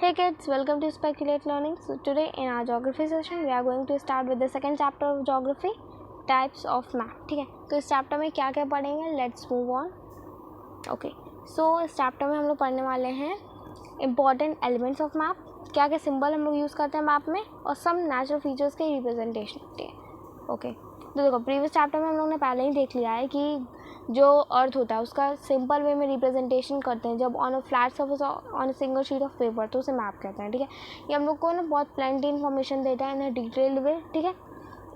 Hey kids, welcome to Speculate Learning. So today in our geography session we are going to start with the second chapter of geography, types of map. ठीक है, तो इस chapter में क्या क्या पढ़ेंगे, let's move on. Okay, सो इस chapter में हम लोग पढ़ने वाले हैं इम्पॉर्टेंट एलिमेंट्स ऑफ मैप, क्या क्या सिंबल हम लोग यूज़ करते हैं मैप में, और सम नेचुरल फीचर्स के रिप्रेजेंटेशन. ठीक है, ओके. तो देखो, प्रीवियस चैप्टर में हम लोग ने पहले ही देख लिया है कि जो अर्थ होता है उसका सिंपल वे में रिप्रेजेंटेशन करते हैं जब on a flat surface on a single sheet of paper, तो उसे मैप कहते हैं. ठीक है, ये हम लोग को ना बहुत प्लेंटी इन्फॉर्मेशन देता है इन अ डिटेल्ड वे. ठीक है,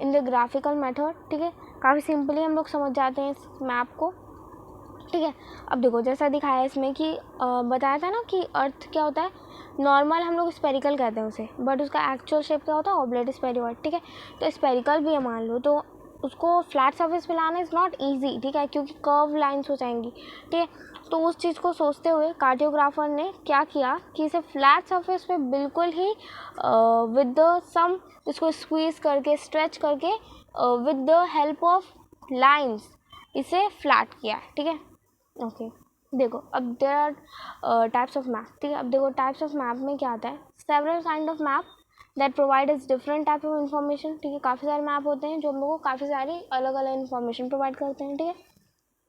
इन द ग्राफिकल मेथड. ठीक है, काफ़ी सिंपली हम लोग समझ जाते हैं इस मैप को. ठीक है, अब देखो जैसा दिखाया है इसमें कि बताया था ना कि अर्थ क्या होता है, नॉर्मल हम लोग स्पेरिकल कहते हैं उसे, बट उसका एक्चुअल शेप क्या होता है, ऑब्लेट स्पेरिकल. ठीक है, तो स्पेरिकल भी है मान लो, तो उसको फ्लैट सर्फेस पे लाना इज़ नॉट ईजी. ठीक है, क्योंकि कर्व लाइन्स हो जाएंगी. ठीक है, तो उस चीज़ को सोचते हुए कार्टोग्राफर ने क्या किया कि इसे फ्लैट सर्फेस पे बिल्कुल ही विद द सम इसको स्क्वीज करके स्ट्रेच करके with the help of lines इसे फ्लैट किया. ठीक है, ओके. देखो अब there are types of map. ठीक है, अब देखो टाइप्स ऑफ मैप में क्या आता है, several kind of map that provide is different type of information. ठीक है, काफ़ी सारे मैप होते हैं जो हम लोग को काफ़ी सारी अलग अलग इन्फॉर्मेशन प्रोवाइड करते हैं. ठीक है,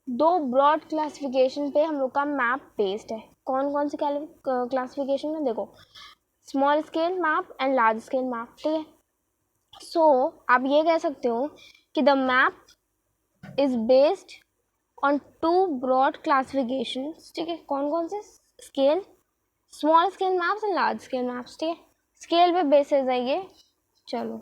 दो ब्रॉड क्लासिफिकेशन पे हम लोग का मैप बेस्ड है. कौन कौन सी क्लासिफिकेशन है, देखो, small scale map and large scale map. ठीक है, सो आप ये कह सकते हो कि the map is based on two broad classifications. ठीक है, कौन कौन से, scale, small scale maps and large scale maps. ठीक है, स्केल पे बेसिस है ये. चलो,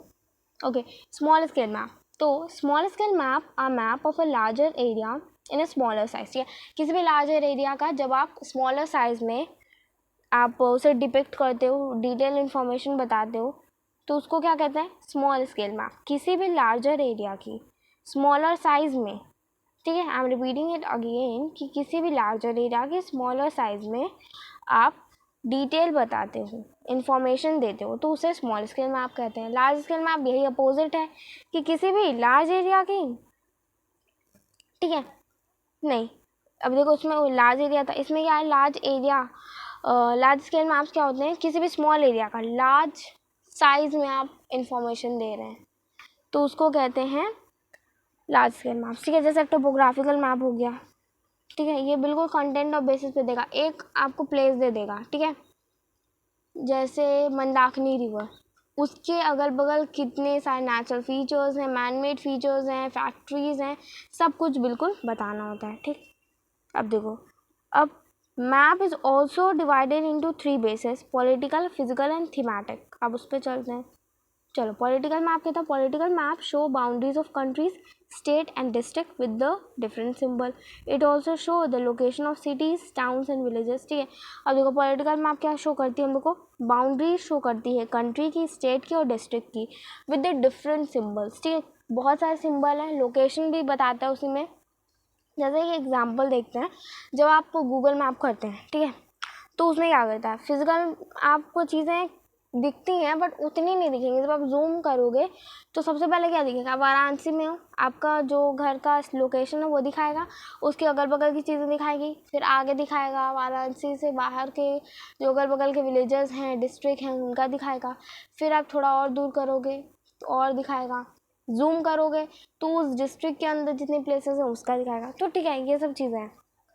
ओके. स्मॉल स्केल मैप, तो small scale map a map of a larger area in a smaller size. ठीक है, किसी भी लार्जर एरिया का जब आप स्मॉलर साइज में आप उसे डिपिक्ट करते हो, डिटेल इन्फॉर्मेशन बताते हो, तो उसको क्या कहते हैं, स्मॉल स्केल मैप. किसी भी लार्जर एरिया की स्मॉलर साइज में, ठीक है, I am repeating it again, कि किसी भी लार्जर एरिया के स्मॉलर साइज में आप डिटेल बताते हो, इन्फॉर्मेशन देते हो, तो उसे स्मॉल स्केल मैप कहते हैं. लार्ज स्केल मैप यही अपोजिट है कि किसी भी लार्ज एरिया की, ठीक है, नहीं, अब देखो उसमें लार्ज एरिया था, इसमें क्या है, large area. Large scale maps क्या होते हैं, किसी भी स्मॉल एरिया का लार्ज साइज में आप इंफॉर्मेशन दे रहे हैं, तो उसको कहते हैं लार्ज स्केल मैप्स. ठीक है, जैसे टोपोग्राफिकल मैप हो गया. ठीक है, ये बिल्कुल कंटेंट और बेसिस पे देगा, एक आपको प्लेस दे देगा. ठीक है, जैसे मंदाकिनी रिवर, उसके अगल बगल कितने सारे नेचुरल फीचर्स हैं, मैन मेड फीचर्स हैं, फैक्ट्रीज हैं, सब कुछ बिल्कुल बताना होता है. ठीक, अब देखो, अब map is also divided into 3 basis, political, physical and thematic. अब उस पर चलते हैं. चलो, पॉलिटिकल मैप क्या था, political map show boundaries of countries, state and district with the different symbol. It also show the location of cities, towns and villages. ठीक है, अब देखो पॉलिटिकल मैप क्या शो करती है हम लोग को, बाउंड्री शो करती है कंट्री की, स्टेट की और डिस्ट्रिक्ट की विद द डिफरेंट सिम्बल्स. ठीक है, बहुत सारे सिंबल हैं, लोकेशन भी बताता है उसी में. जैसे कि एग्जाम्पल देखते हैं, जब आप गूगल मैप करते हैं, ठीक है, तो उसमें क्या करता है, फिजिकल आपको चीज़ें दिखती हैं बट उतनी नहीं दिखेंगी. जब आप जूम करोगे तो सबसे पहले क्या दिखेगा, आप वाराणसी में हो, आपका जो घर का लोकेशन है वो दिखाएगा, उसके अगल बगल की चीज़ें दिखाएगी, फिर आगे दिखाएगा वाराणसी से बाहर के जो अगल बगल के विलेजेस हैं, डिस्ट्रिक्ट हैं, उनका दिखाएगा. फिर आप थोड़ा और दूर करोगे तो और दिखाएगा, जूम करोगे तो उस डिस्ट्रिक्ट के अंदर जितने प्लेसेस हैं उसका दिखाएगा. तो ठीक है, ये सब चीज़ें हैं.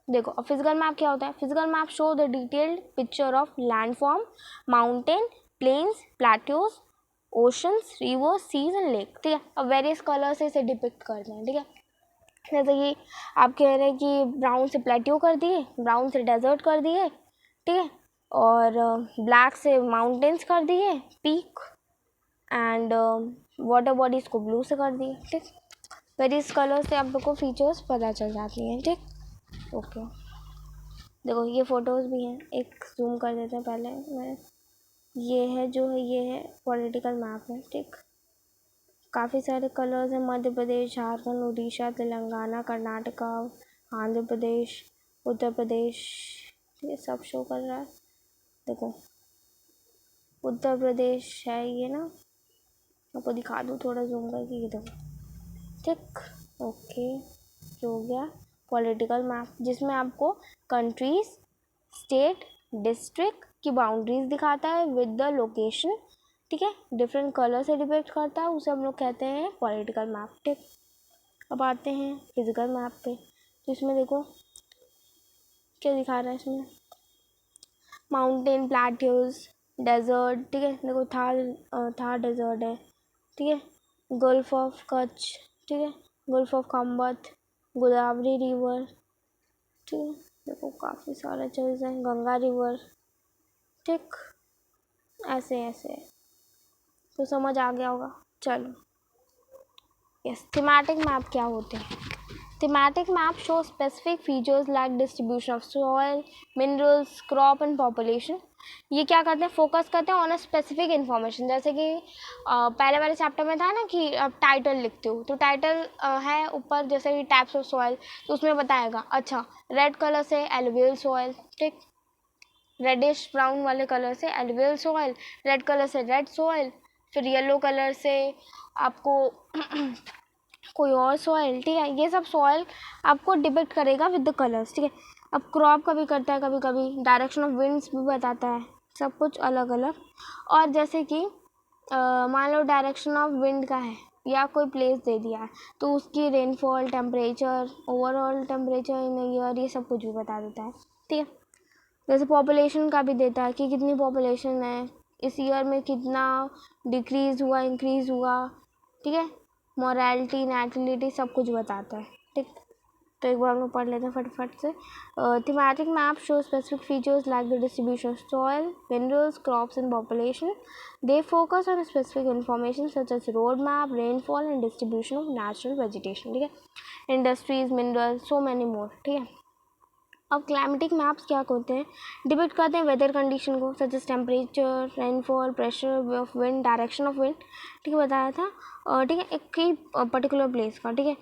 देखो, अब फिजिकल मैप क्या होता है, physical map show the detailed picture of landform, mountain, plains, plateaus, oceans, rivers, seas and lake. ठीक है, अब वेरियस कलर से इसे डिपिक्ट करते हैं. ठीक है, जैसे कि आप कह रहे हैं कि ब्राउन से प्लेट्यू कर दिए, ब्राउन से डेजर्ट कर दिए, ठीक है, और ब्लैक से माउंटेन्स कर दिए, पीक, एंड वाटर बॉडीज को ब्लू से कर दिए. ठीक, वेरियस कलर से आप लोग को फीचर्स पता चल जाती हैं. ठीक, ओके. देखो ये फ़ोटोज़ भी हैं, एक जूम कर देते हैं पहले मैं, ये है जो है, ये है पॉलिटिकल मैप है. ठीक, काफ़ी सारे कलर्स हैं, मध्य प्रदेश, झारखंड, उड़ीसा, तेलंगाना, कर्नाटका, आंध्र प्रदेश, उत्तर प्रदेश, ये सब शो कर रहा है. देखो उत्तर प्रदेश है ये ना, आपको दिखा दूँ थोड़ा जूम करके, ये देखो. ठीक, ओके, हो गया पॉलिटिकल मैप, जिसमें आपको कंट्रीज, स्टेट, डिस्ट्रिक्ट की बाउंड्रीज दिखाता है विद द लोकेशन, ठीक है, डिफरेंट कलर से डिपिक्ट करता है, उसे हम लोग कहते हैं पॉलिटिकल मैप, ठीक। अब आते हैं फिजिकल मैप पे। तो इसमें देखो क्या दिखा रहा है, इसमें माउंटेन, प्लेट्यूज, डेजर्ट, ठीक है, देखो थार डेजर्ट है, ठीक है, गल्फ ऑफ कच्छ, ठीक है, गल्फ ऑफ खम्बत, गोदावरी रिवर, ठीक है, देखो काफ़ी सारे चीज़ हैं, गंगा रिवर, ठीक, ऐसे ऐसे तो समझ आ गया होगा। चलो यस, थीमेटिक मैप क्या होते हैं? Thematic map show specific features like distribution of soil, minerals, crop and population. ये क्या करते हैं, फोकस करते हैं ऑन अ स्पेसिफिक इन्फॉर्मेशन। जैसे कि पहले वाले चैप्टर में था ना कि अब टाइटल लिखते हो, तो टाइटल है ऊपर जैसे कि टाइप्स ऑफ सॉइल, तो उसमें बताएगा अच्छा रेड कलर से एलुवियल सॉइल, ठीक, रेडिश ब्राउन वाले कलर से एलुवियल सॉइल, रेड कलर से रेड सॉइल, फिर येलो कलर से आपको कोई और सॉइल, ठीक है, ये सब सॉइल आपको डिपिक्ट करेगा विद द कलर्स, ठीक है। अब क्रॉप का भी करता है कभी कभी, डायरेक्शन ऑफ विंड्स भी बताता है, सब कुछ अलग अलग। और जैसे कि मान लो डायरेक्शन ऑफ विंड का है या कोई प्लेस दे दिया है, तो उसकी rainfall, temperature, overall temperature in year, ये सब कुछ भी बता देता है, ठीक है। जैसे पॉपुलेशन का भी देता है कि कितनी पॉपुलेशन है इस ईयर में, कितना डिक्रीज़ हुआ, इंक्रीज़ हुआ, ठीक है, मॉरलिटी, नेटिलिटी, सब कुछ बताता है, ठीक। तो एक बार हम लोग पढ़ लेते हैं फटाफट से। Thematic map show specific features like the distribution of soil, minerals, crops and population. They focus on specific information such as road map, rainfall and distribution of natural vegetation, ठीक है, industries, minerals, so many more, ठीक है। अब climatic maps क्या होते हैं, depict करते हैं वेदर कंडीशन को, such as temperature, rainfall, pressure of wind, direction of wind, ठीक है, बताया था, ठीक है, एक की पर्टिकुलर प्लेस का, ठीक है,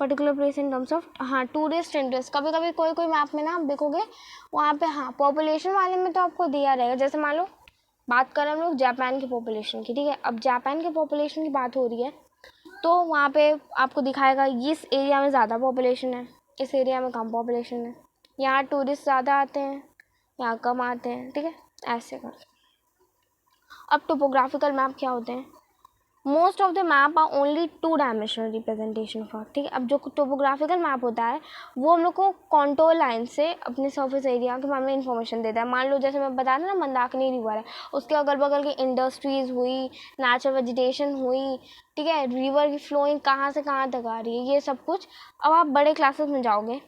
particular place in terms of, हाँ, टूरिस्ट इंटरेस्ट। कभी कभी कोई कोई मैप में ना आप देखोगे वहाँ पे, हाँ, पॉपुलेशन वाले में तो आपको दिया रहेगा, जैसे मान लो बात करें हम लोग जापान की पॉपुलेशन की, ठीक है, अब जापान के पॉपुलेशन की बात हो रही है, तो वहाँ पे आपको दिखाएगा इस एरिया में ज़्यादा पॉपुलेशन है, इस एरिया में कम पॉपुलेशन है, यहाँ टूरिस्ट ज़्यादा आते हैं, यहाँ कम आते हैं, ठीक है, ऐसे कर। अब टोपोग्राफिकल मैप क्या होते हैं, most of the map are only 2 dimensional representation for, ठीक है। अब जो टोपोग्राफिकल मैप होता है वो हम लोग को कॉन्टोर लाइन से अपने सर्फेस एरिया के बारे में इन्फॉर्मेशन देता है। मान लो जैसे मैं बता रहा ना मंदाकिनी रिवर है, उसके अगल बगल की इंडस्ट्रीज हुई, नेचुरल वेजिटेशन हुई, ठीक है, रिवर की फ्लोइंग कहाँ से कहाँ तक आ रही है, ये सब कुछ। अब आप बड़े क्लासेस में जाओगे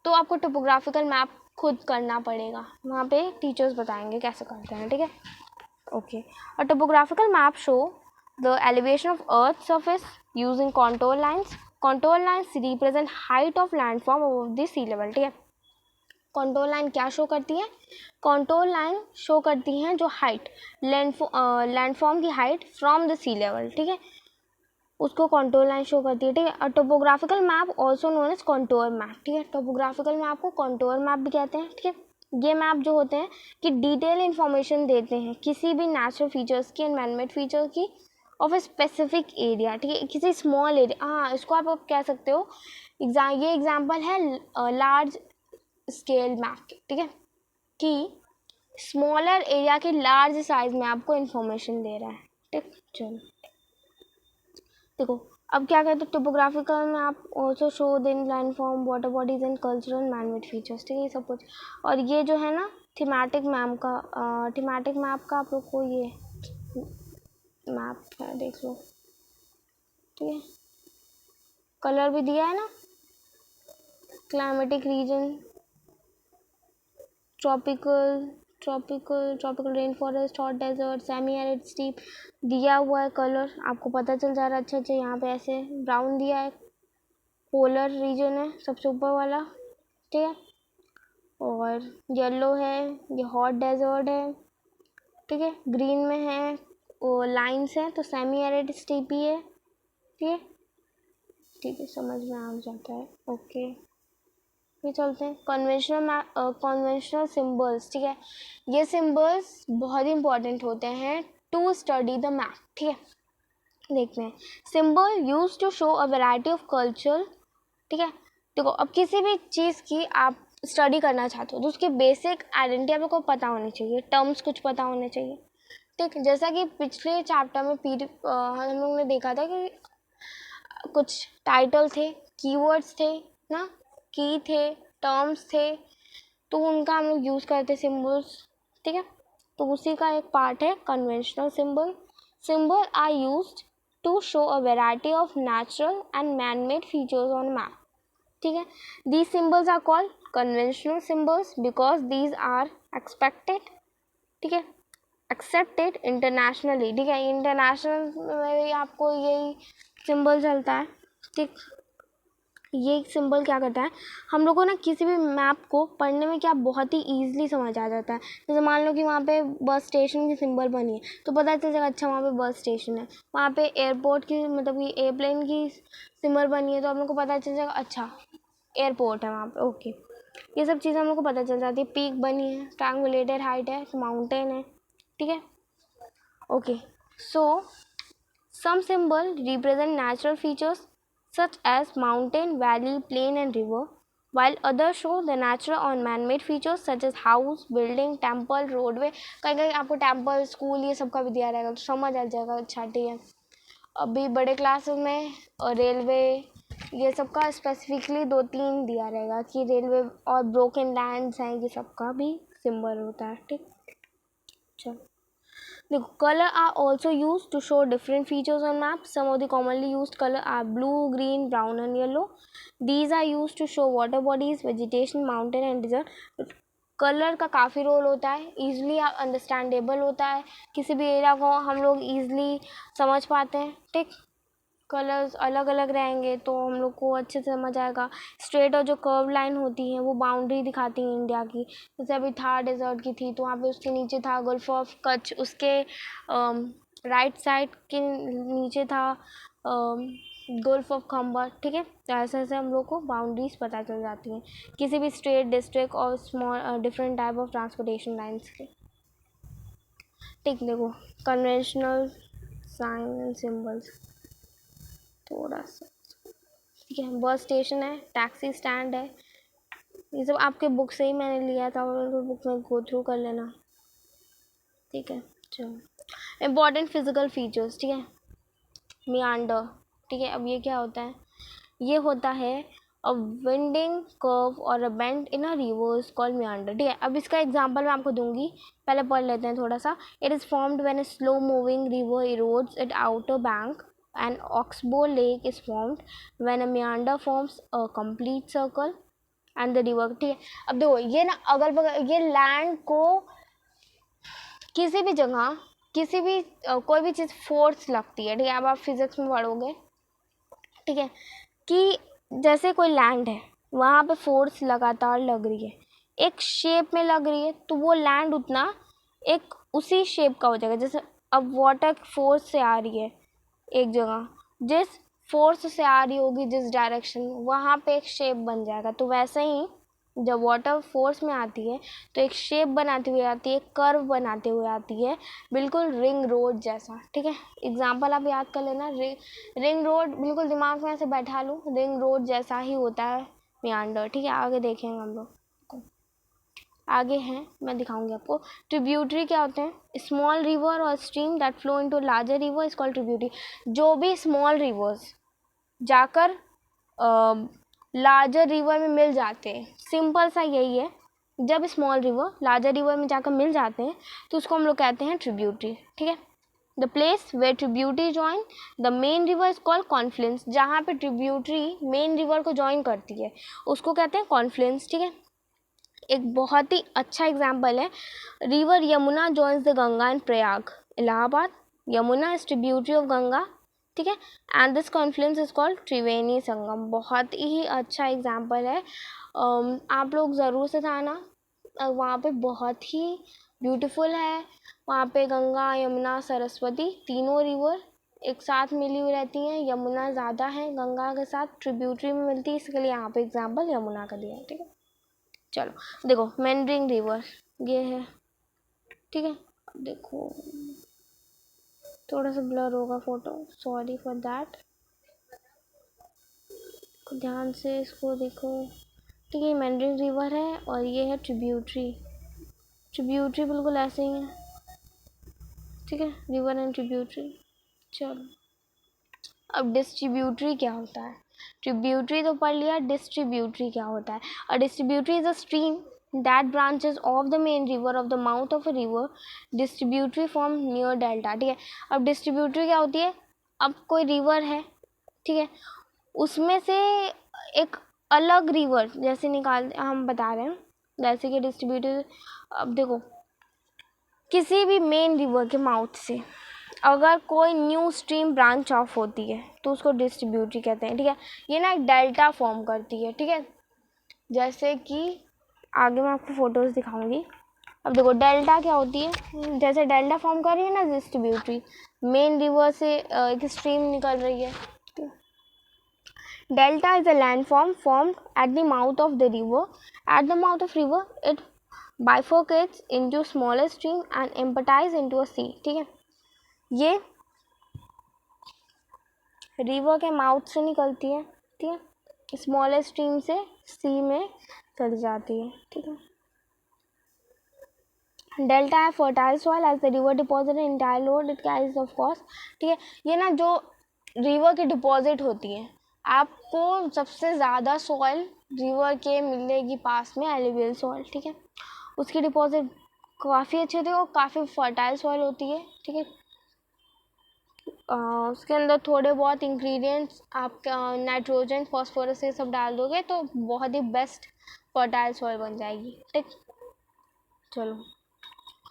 तो आपको टोपोग्राफिकल मैप खुद करना पड़ेगा, वहाँ पे टीचर्स बताएंगे कैसे करते हैं, ठीक है, okay. A topographical map show the elevation of earth surface using contour lines. Contour lines represent height of landform above the sea level, ठीक है। कॉन्टोर लाइन क्या शो करती है, कॉन्टोर लाइन शो करती हैं जो हाइट, लैंडफॉर्म की height from the sea level, ठीक है, उसको कॉन्टोर लाइन शो करती है, ठीक है। और topographical map also known as contour map, ठीक है, टोपोग्राफिकल मैप को कॉन्टोर मैप भी कहते हैं, ठीक है। ये मैप जो होते हैं कि डिटेल इन्फॉर्मेशन देते हैं किसी भी नेचुरल फीचर्स की, एनवायरनमेंट फीचर की, ऑफ ए स्पेसिफिक एरिया, ठीक है, किसी स्मॉल एरिया, हाँ, इसको आप कह सकते हो, ये एग्जाम्पल है लार्ज स्केल मैप, ठीक है, कि स्मॉलर एरिया के लार्ज साइज में आपको इन्फॉर्मेशन दे रहा है, ठीक। चलो देखो अब क्या कहते हैं, टोपोग्राफिकल में आप also show the landform, water bodies and cultural manmade features, ठीक है, ये सब कुछ। और ये जो है ना थीमेटिक मैप का आप लोग को ये मैप है, देख लो, ठीक है, कलर भी दिया है ना, climatic region, tropical rain forest, hot desert, semi arid steppe, दिया हुआ है कलर, आपको पता चल जा रहा है। अच्छा यहाँ पे ऐसे ब्राउन दिया है, पोलर रीजन है सबसे ऊपर वाला, ठीक है, और येलो है, ये हॉट डेजर्ट है, ठीक है, ग्रीन में है वो लाइन्स हैं तो सेमी एरिड स्टीप ही है, ठीक है, समझ में आ जाता है, ओके। ये चलते हैं कन्वेंशनल सिंबल्स, ठीक है, ये सिंबल्स बहुत इंपॉर्टेंट होते हैं टू स्टडी द मैप, ठीक है। देखते हैं, symbol use to show a variety of culture, ठीक है। देखो अब किसी भी चीज़ की आप स्टडी करना चाहते हो तो उसकी बेसिक आइडेंटिटी आप लोग को पता होनी चाहिए, टर्म्स कुछ पता होने चाहिए। ठीक, जैसा कि पिछले चैप्टर में हम लोग ने देखा था कि कुछ टाइटल थे, कीवर्ड्स थे ना, की थे, टर्म्स थे, तो उनका हम लोग यूज़ करते सिम्बल्स। ठीक है, तो उसी का एक पार्ट है conventional symbol. Symbol are used to show a variety of natural and man made features on map. ठीक है, these symbols are called conventional symbols because these are expected, ठीक है, accepted internationally। ठीक है, इंटरनेशनल में भी आपको यही सिंबल चलता है। ठीक, ये सिंबल क्या करता है, हम लोग को ना किसी भी मैप को पढ़ने में क्या बहुत ही ईजिली समझ आ जाता है। जैसे मान लो कि वहाँ पे बस स्टेशन की सिंबल बनी है तो पता चल जाएगा अच्छा वहाँ पे बस स्टेशन है। वहाँ पे एयरपोर्ट की मतलब कि एयरप्लेन की सिंबल बनी है तो हम लोग को पता चल जाएगा अच्छा एयरपोर्ट है वहाँ पे। ओके, ये सब चीज़ें हम लोग को पता चल जाती है। पीक बनी है, ट्रायंगुलेटेड हाइट है, माउंटेन है। ठीक है, okay, so some symbol represent natural features such as mountain, valley, plain and river, while others show the natural और man-made features such as house, building, temple, roadway। कहीं कहीं आपको टेम्पल, स्कूल ये सब का भी दिया रहेगा तो समझ आ जाएगा अच्छा। ठीक है, अभी बड़े क्लासेस में रेलवे ये सब का स्पेसिफिकली 2-3 दिया रहेगा कि रेलवे और ब्रोकन लैंड्स हैं, ये सब का भी सिंबल होता है। ठीक, चलो देखो, color are also used to show different features on maps. Some of the commonly used color are blue, green, brown and yellow. These are used to show water bodies, vegetation, mountain and desert। Colour का काफ़ी role होता है, easily understandable होता है, किसी भी area को हम लोग ईजिली समझ पाते हैं। ठीक, कलर्स अलग अलग रहेंगे तो हम लोग को अच्छे से समझ आएगा। स्ट्रेट और जो कर्व लाइन होती हैं वो बाउंड्री दिखाती हैं इंडिया की। जैसे अभी थार डेजर्ट की थी तो वहाँ पे उसके नीचे था गल्फ ऑफ कच्छ, उसके राइट साइड के नीचे था गल्फ ऑफ खम्बर। ठीक है, तो ऐसे ऐसे हम लोग को बाउंड्रीज पता चल जाती हैं किसी भी स्टेट, डिस्ट्रिक्ट और small different type of transportation lines के। ठीक, देखो कन्वेंशनल साइन एंड सिम्बल्स थोड़ा सा। ठीक है, बस स्टेशन है, टैक्सी स्टैंड है, ये सब आपके बुक से ही मैंने लिया था और बुक में गो थ्रू कर लेना। ठीक है, चलो इम्पॉर्टेंट फिजिकल फीचर्स। ठीक है, मियांडर। ठीक है, अब ये क्या होता है, ये होता है अ winding curve or a bend in a rivers called meander. ठीक है, अब इसका एग्जांपल मैं आपको दूंगी, पहले पढ़ लेते हैं थोड़ा सा। It is formed when a slow moving river erodes it outer bank and oxbow lake is formed when a meander forms a complete circle and the river। ठीक है, अब देखो ये ना अगल बगल ये लैंड को किसी भी जगह किसी भी कोई भी चीज़ फोर्स लगती है। ठीक है, अब आप फिजिक्स में पढ़ोगे। ठीक है, कि जैसे कोई लैंड है वहाँ पे फोर्स लगातार लग रही है, एक शेप में लग रही है तो वो लैंड उतना एक उसी शेप का हो जाएगा। जैसे अब वाटर फोर्स से आ रही है एक जगह, जिस फोर्स से आ रही होगी जिस डायरेक्शन, वहाँ पे एक शेप बन जाएगा। तो वैसे ही जब वाटर फोर्स में आती है तो एक शेप बनाती हुई आती है, कर्व बनाते हुए आती है, बिल्कुल रिंग रोड जैसा। ठीक है, एग्जांपल आप याद कर लेना, रिंग रोड बिल्कुल दिमाग में ऐसे बैठा लो, रिंग रोड जैसा ही होता है मियांडर। ठीक है, आगे देखेंगे हम लोग, आगे हैं मैं दिखाऊंगी आपको। ट्रिब्यूटरी क्या होते हैं, स्मॉल रिवर और stream that flow into larger river is called tributary. जो भी स्मॉल रिवर्स जाकर लार्जर रिवर में मिल जाते हैं, सिंपल सा यही है, जब स्मॉल रिवर लार्जर रिवर में जाकर मिल जाते हैं तो उसको हम लोग कहते हैं ट्रिब्यूटरी। ठीक है, the place where tributary join the main river is called confluence. जहाँ पे ट्रिब्यूटरी मेन रिवर को जॉइन करती है उसको कहते हैं कॉन्फ्लुएंस। ठीक है, एक बहुत ही अच्छा एग्जाम्पल है, river Yamuna joins the Ganga in Prayag Allahabad. Yamuna is tributary of Ganga. ठीक है, and this confluence is called Triveni Sangam. बहुत ही अच्छा एग्जाम्पल है, आप लोग ज़रूर से जाना, वहाँ पे बहुत ही ब्यूटीफुल है। वहाँ पे गंगा, यमुना, सरस्वती तीनों रिवर एक साथ मिली हुई रहती हैं। यमुना ज़्यादा है गंगा के साथ, ट्रिब्यूटरी में मिलती है, इसके लिए यहाँ पे एग्जाम्पल यमुना का दिया है। ठीक है, चलो देखो मेंड्रिंग रिवर ये है। ठीक है, देखो थोड़ा सा ब्लर होगा फोटो, सॉरी फॉर दैट, ध्यान से इसको देखो। ठीक है, मेंडरिंग रिवर है और ये है ट्रिब्यूटरी। ट्रिब्यूटरी बिल्कुल ऐसे ही है, ठीक है, रिवर एंड ट्रिब्यूटरी। चलो अब डिस्ट्रीब्यूटरी क्या होता है? ट्रिब्यूटरी तो पढ़ लिया, डिस्ट्रीब्यूटरी क्या होता है? A distributary is a stream that branches off the main river of the mouth of a river. Distributary form near delta. ठीक है, अब डिस्ट्रीब्यूटरी क्या होती है? अब कोई रिवर है, ठीक है, उसमें से एक अलग रिवर जैसे निकाल, हम बता रहे हैं जैसे कि डिस्ट्रीब्यूटरी। अब देखो, किसी भी मेन रिवर के माउथ से अगर कोई न्यू स्ट्रीम ब्रांच ऑफ होती है तो उसको डिस्ट्रीब्यूटरी कहते हैं। ठीक है, ये ना एक डेल्टा फॉर्म करती है। ठीक है, जैसे कि आगे मैं आपको फोटोज दिखाऊंगी। अब देखो डेल्टा क्या होती है, जैसे डेल्टा फॉर्म कर रही है ना डिस्ट्रीब्यूटरी, मेन रिवर से एक स्ट्रीम निकल रही है। Delta is a landform formed at the mouth of the river. At the mouth of river it bifurcates into smaller stream and empties into a sea। ठीक है, ये रिवर के mouth से निकलती है, ठीक है, स्मॉलेस्ट स्ट्रीम से सी में चली जाती है। ठीक है, डेल्टा है fertile soil as the river deposit entire load it carries of course. ठीक है, ये ना जो रिवर की डिपॉजिट होती है, आपको सबसे ज़्यादा सॉइल रिवर के मिलेगी पास में एलुवियल सॉइल। ठीक है, उसकी डिपॉजिट काफ़ी अच्छी होती है और काफ़ी फर्टाइल सॉइल होती है। ठीक है, उसके अंदर थोड़े बहुत इंग्रेडिएंट्स आप नाइट्रोजन फॉस्फोरस ये सब डाल दोगे तो बहुत ही बेस्ट फर्टाइल सॉइल बन जाएगी। ठीक, चलो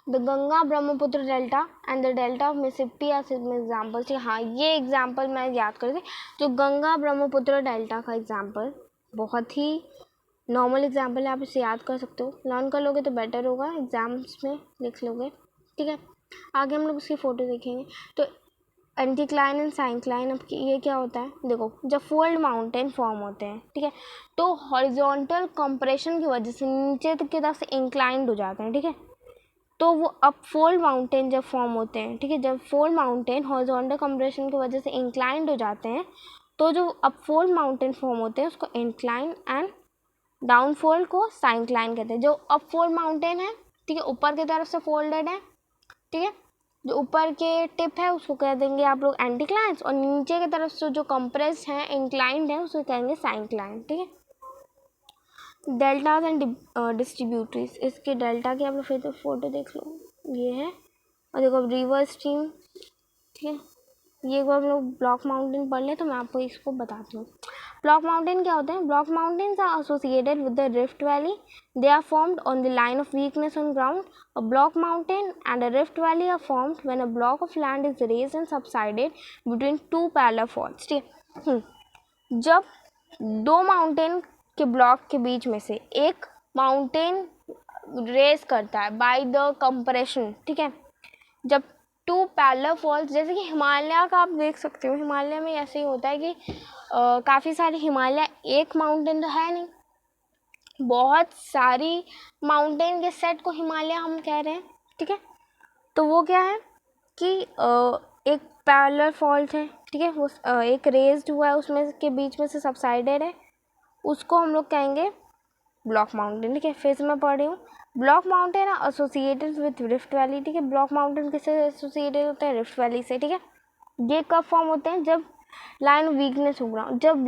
the Ganga Brahmaputra delta and the delta of Mississippi are example. ठीक, हाँ ये एग्जाम्पल मैं याद कर दी, जो गंगा ब्रह्मपुत्र डेल्टा का एग्जाम्पल बहुत ही नॉर्मल एग्जाम्पल है, आप इसे याद कर सकते हो, लर्न कर लोगे तो बेटर होगा, एग्जाम्स में लिख लोगे। ठीक है, आगे हम लोग उसकी फ़ोटो देखेंगे। तो एंटीक्लाइन एंड साइक्लाइन, अब ये क्या होता है? देखो, जब फोल्ड माउंटेन फॉर्म होते हैं, ठीक है, तो हॉरिजॉन्टल कंप्रेशन की वजह से नीचे की तरफ से इंक्लाइंड हो जाते हैं। ठीक है, तो वो अप फोल्ड माउंटेन जब फॉर्म होते हैं, ठीक है, जब फोल्ड माउंटेन हॉरिजॉन्टल कंप्रेशन की वजह से इंक्लाइंड हो जाते हैं, तो जो अप फोल्ड माउंटेन फॉर्म होते हैं उसको इंक्लाइन एंड डाउनफोल्ड को साइक्लाइन कहते हैं। जो अप फोल्ड माउंटेन है, ठीक है, ऊपर की तरफ से फोल्डेड है, ठीक है, जो ऊपर के टिप है उसको कह देंगे आप लोग एंटीक्लाइंस, और नीचे की तरफ से जो कंप्रेस्ड है इंक्लाइंड है उसको कहेंगे साइक्लाइन। ठीक है, डेल्टाज एंड डिस्ट्रीब्यूटरीज, इसके डेल्टा की आप लोग फिर से फोटो देख लो, ये है, और देखो रिवर स्ट्रीम। ठीक है, ये हम लोग ब्लॉक माउंटेन पढ़ लें तो मैं आपको इसको बताती हूँ। ब्लॉक माउंटेन क्या होते हैं? Block mountains are associated with the rift valley. They are formed on the line of weakness on ground. A block mountain and a rift valley are formed when a block of land is raised and subsided between two parallel falls. ठीक है, जब दो mountain के block के बीच में से एक mountain raise करता है बाय द कंप्रेशन, ठीक है, जब टू पैरेलल फॉल्स, जैसे कि हिमालय का आप देख सकते हो, हिमालय में ऐसे ही होता है कि काफ़ी सारे हिमालय, एक माउंटेन तो है नहीं, बहुत सारी माउंटेन के सेट को हिमालय हम कह रहे हैं। ठीक है, तो वो क्या है कि एक पैरेलल फॉल्ट है, ठीक है, वो एक रेज्ड हुआ है, उसमें के बीच में से सबसाइडेड है, उसको हम लोग कहेंगे ब्लॉक माउंटेन। ठीक है, फिर से मैं पढ़ रही हूँ, block mountain associated with rift valley. ठीक है, ब्लॉक माउंटेन किससे एसोसिएटेड होता है? रिफ्ट वैली से। ठीक है, ये कब फॉर्म होते हैं? जब लाइन वीकनेस हो ग्राउंड, जब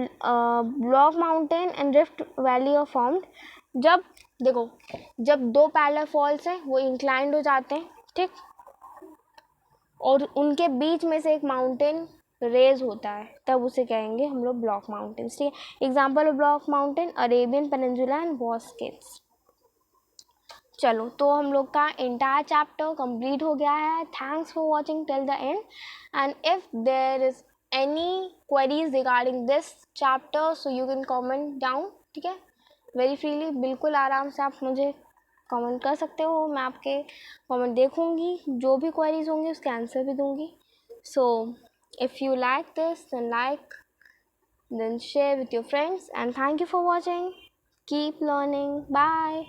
block mountain and rift valley are formed, जब देखो, जब दो पैरेलल फॉल्स हैं वो इंक्लाइंड हो जाते हैं, ठीक, और उनके बीच में से एक माउंटेन रेज होता है, तब उसे कहेंगे हम लोग ब्लॉक माउंटेन्स। ठीक है, example of block mountain Arabian peninsula and बॉस्केट्स। चलो, तो हम लोग का इंटायर चैप्टर कंप्लीट हो गया है। Thanks for watching till the end, and if there is any queries regarding this chapter so you can comment down. ठीक है, वेरी फ्रीली, बिल्कुल आराम से आप मुझे कमेंट कर सकते हो, मैं आपके कमेंट देखूंगी, जो भी क्वेरीज होंगी उसके आंसर भी दूंगी। So if you like this then like, then share with your friends, and thank you for watching. Keep learning. Bye.